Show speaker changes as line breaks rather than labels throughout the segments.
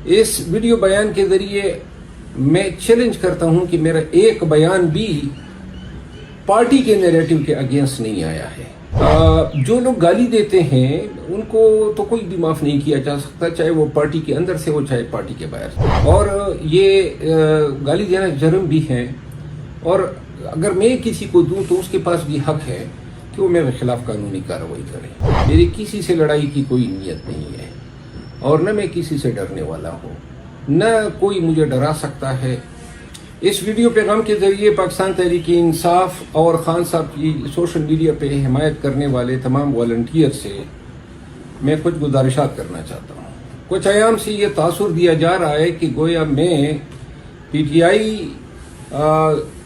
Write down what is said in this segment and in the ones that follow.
اس video بیان کے ذریعے میں چیلنج کرتا ہوں کہ میرا ایک بیان بھی پارٹی کے نیریٹو کے اگینسٹ نہیں آیا ہے۔ جو لوگ گالی دیتے ہیں ان کو تو کوئی بھی معاف نہیں کیا جا سکتا، چاہے وہ پارٹی کے اندر سے ہو چاہے پارٹی کے باہر سے، اور یہ گالی دینا جرم بھی ہے، اور اگر میں کسی کو دوں تو اس کے پاس بھی حق ہے کہ وہ میرے خلاف قانونی کارروائی کرے۔ میری کسی سے لڑائی کی کوئی نیت نہیں ہے، اور نہ میں کسی سے ڈرنے والا ہوں، نہ کوئی مجھے ڈرا سکتا ہے۔ اس ویڈیو پیغام کے ذریعے پاکستان تحریک انصاف اور خان صاحب کی سوشل میڈیا پہ حمایت کرنے والے تمام والنٹیئر سے میں کچھ گزارشات کرنا چاہتا ہوں۔ کچھ ایام سے یہ تاثر دیا جا رہا ہے کہ گویا میں پی ٹی آئی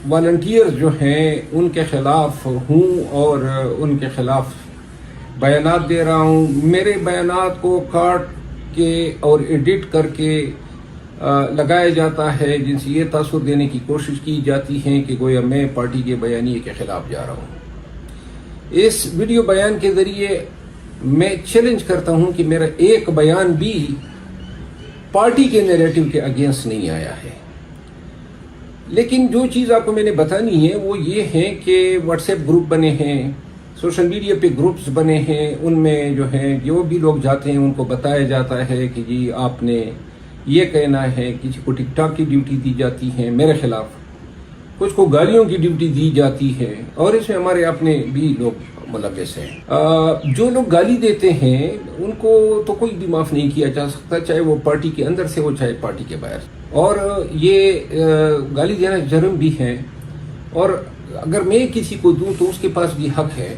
والنٹیئر جو ہیں ان کے خلاف ہوں اور ان کے خلاف بیانات دے رہا ہوں۔ میرے بیانات کو کاٹ کے اور ایڈٹ کر کے لگایا جاتا ہے، جن سے یہ تاثر دینے کی کوشش کی جاتی ہے کہ گویا میں پارٹی کے بیانیے کے خلاف جا رہا ہوں۔ اس ویڈیو بیان کے ذریعے میں چیلنج کرتا ہوں کہ میرا ایک بیان بھی پارٹی کے نیریٹو کے اگینسٹ نہیں آیا ہے، لیکن جو چیز آپ کو میں نے بتانی ہے وہ یہ ہے کہ واٹس ایپ گروپ بنے ہیں، سوشل میڈیا پہ گروپس بنے ہیں، ان میں جو ہیں جو بھی لوگ جاتے ہیں ان کو بتایا جاتا ہے کہ جی آپ نے یہ کہنا ہے، کسی کو ٹک ٹاک کی ڈیوٹی دی جاتی ہے میرے خلاف، کچھ کو گالیوں کی ڈیوٹی دی جاتی ہے، اور اس میں ہمارے اپنے بھی لوگ ملوث ہیں۔ جو لوگ گالی دیتے ہیں ان کو تو کوئی بھی معاف نہیں کیا جا سکتا، چاہے وہ پارٹی کے اندر سے ہو چاہے پارٹی کے باہر، اور یہ گالی دینا جرم بھی ہے، اور اگر میں کسی کو دوں تو اس کے پاس بھی حق ہے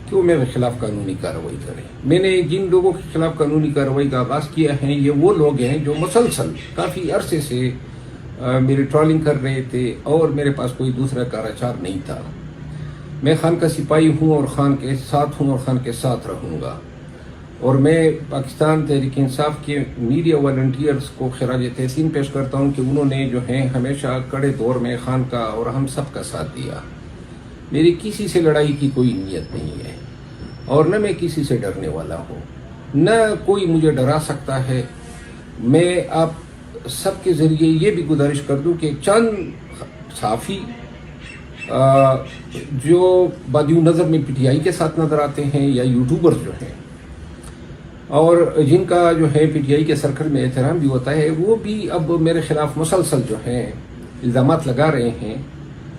کہ وہ میرے خلاف قانونی کارروائی کرے۔ میں نے جن لوگوں کے خلاف قانونی کارروائی کا آغاز کیا ہے یہ وہ لوگ ہیں جو مسلسل کافی عرصے سے میری ٹرالنگ کر رہے تھے، اور میرے پاس کوئی دوسرا کاراچار نہیں تھا۔ میں خان کا سپاہی ہوں اور خان کے ساتھ ہوں اور خان کے ساتھ رہوں گا، اور میں پاکستان تحریک انصاف کے میڈیا والنٹیئرز کو خراج تحسین پیش کرتا ہوں کہ انہوں نے جو ہیں ہمیشہ کڑے دور میں خان کا اور ہم سب کا ساتھ دیا۔ میری کسی سے لڑائی کی کوئی نیت نہیں ہے، اور نہ میں کسی سے ڈرنے والا ہوں، نہ کوئی مجھے ڈرا سکتا ہے۔ میں آپ سب کے ذریعے یہ بھی گزارش کر دوں کہ چند صحافی جو بادی نظر میں پی ٹی آئی کے ساتھ نظر آتے ہیں، یا یوٹیوبر جو ہیں، اور جن کا جو ہے پی ٹی آئی کے سرکل میں احترام بھی ہوتا ہے، وہ بھی اب میرے خلاف مسلسل جو ہیں الزامات لگا رہے ہیں،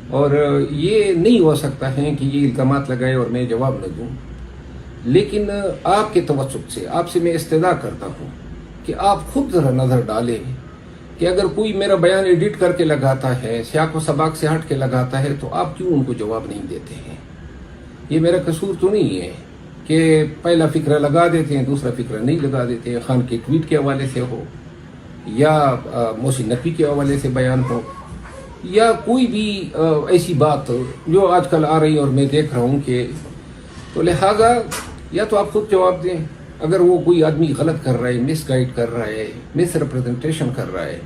اور یہ نہیں ہو سکتا ہے کہ یہ الزامات لگائے اور میں جواب نہ دوں۔ لیکن آپ کے توسط سے آپ سے میں استدعا کرتا ہوں کہ آپ خود ذرا نظر ڈالیں کہ اگر کوئی میرا بیان ایڈٹ کر کے لگاتا ہے، سیاق و سباق سے ہٹ کے لگاتا ہے، تو آپ کیوں ان کو جواب نہیں دیتے ہیں؟ یہ میرا قصور تو نہیں ہے کہ پہلا فقرہ لگا دیتے ہیں دوسرا فقرہ نہیں لگا دیتے ہیں، خان کے ٹویٹ کے حوالے سے ہو، یا محسن نقوی کے حوالے سے بیان ہو، یا کوئی بھی ایسی بات جو آج کل آ رہی اور میں دیکھ رہا ہوں کہ، تو لہٰذا یا تو آپ خود جواب دیں اگر وہ کوئی آدمی غلط کر رہا ہے، مس گائیڈ کر رہا ہے، مس ریپرزنٹیشن کر رہا ہے،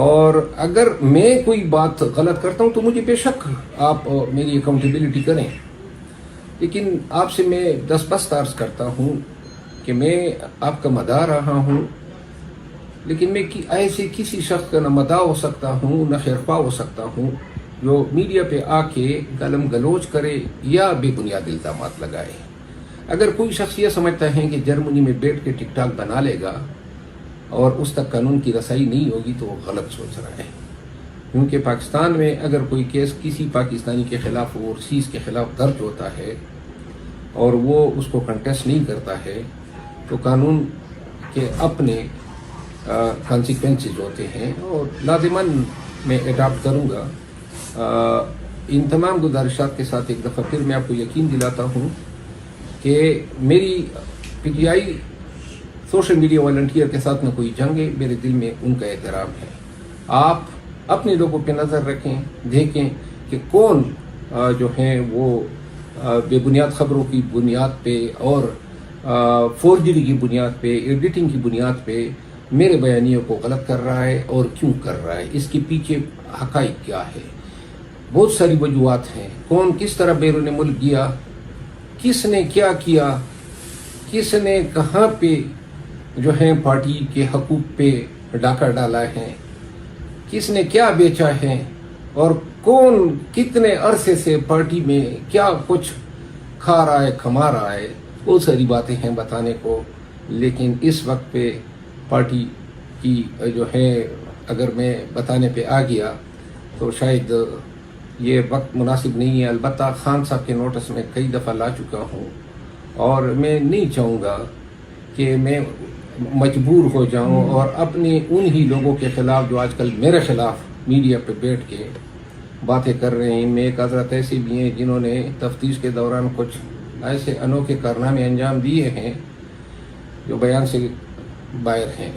اور اگر میں کوئی بات غلط کرتا ہوں تو مجھے بے شک آپ میری اکاؤنٹیبلٹی کریں، لیکن آپ سے میں دست عرض کرتا ہوں کہ میں آپ کا مداح رہا ہوں، لیکن میں ایسے کسی شخص کا نہ مداح ہو سکتا ہوں نہ خیرخواہ ہو سکتا ہوں جو میڈیا پہ آ کے گالم گلوچ کرے یا بے بنیاد الزامات لگائے۔ اگر کوئی شخص یہ سمجھتا ہے کہ جرمنی میں بیٹھ کے ٹک ٹاک بنا لے گا اور اس تک قانون کی رسائی نہیں ہوگی تو وہ غلط سوچ رہا ہے، کیونکہ پاکستان میں اگر کوئی کیس کسی پاکستانی کے خلاف اوورسیز کے خلاف درج ہوتا ہے اور وہ اس کو کنٹیسٹ نہیں کرتا ہے تو قانون کے اپنے کانسیکوینسز ہوتے ہیں، اور لازماً میں اڈاپٹ کروں گا۔ ان تمام گزارشات کے ساتھ ایک دفعہ پھر میں آپ کو یقین دلاتا ہوں کہ میری P T I social media volunteer کے ساتھ نہ کوئی جنگ ہے، میرے دل میں ان کا احترام ہے۔ آپ اپنے لوگوں پہ نظر رکھیں، دیکھیں کہ کون جو ہیں وہ بے بنیاد خبروں کی بنیاد پہ اور فورجری کی بنیاد پہ، ایڈیٹنگ کی بنیاد پہ میرے بیانیوں کو غلط کر رہا ہے اور کیوں کر رہا ہے، اس کے پیچھے حقائق کیا ہے۔ بہت ساری وجوہات ہیں، کون کس طرح بیرون ملک گیا، کس نے کیا کیا، کس نے کہاں پہ جو ہیں پارٹی کے حقوق پہ ڈاکہ ڈالا ہے، کس نے کیا بیچا ہے، اور کون کتنے عرصے سے پارٹی میں کیا کچھ کھا رہا ہے کما رہا ہے، وہ ساری باتیں ہیں بتانے کو. لیکن اس وقت پہ پارٹی کی جو ہے اگر میں بتانے پہ آ گیا تو شاید یہ وقت مناسب نہیں ہے. البتہ خان صاحب کے نوٹس میں کئی دفعہ لا چکا ہوں، اور میں نہیں چاہوں گا کہ میں مجبور ہو جاؤں اور اپنے انہی لوگوں کے خلاف جو آج کل میرے خلاف میڈیا پہ بیٹھ کے باتیں کر رہے ہیں. میں ایک حضرت ایسے بھی ہیں جنہوں نے تفتیش کے دوران کچھ ایسے انوکھے کارنامے انجام دیے ہیں جو بیان سے باہر ہیں.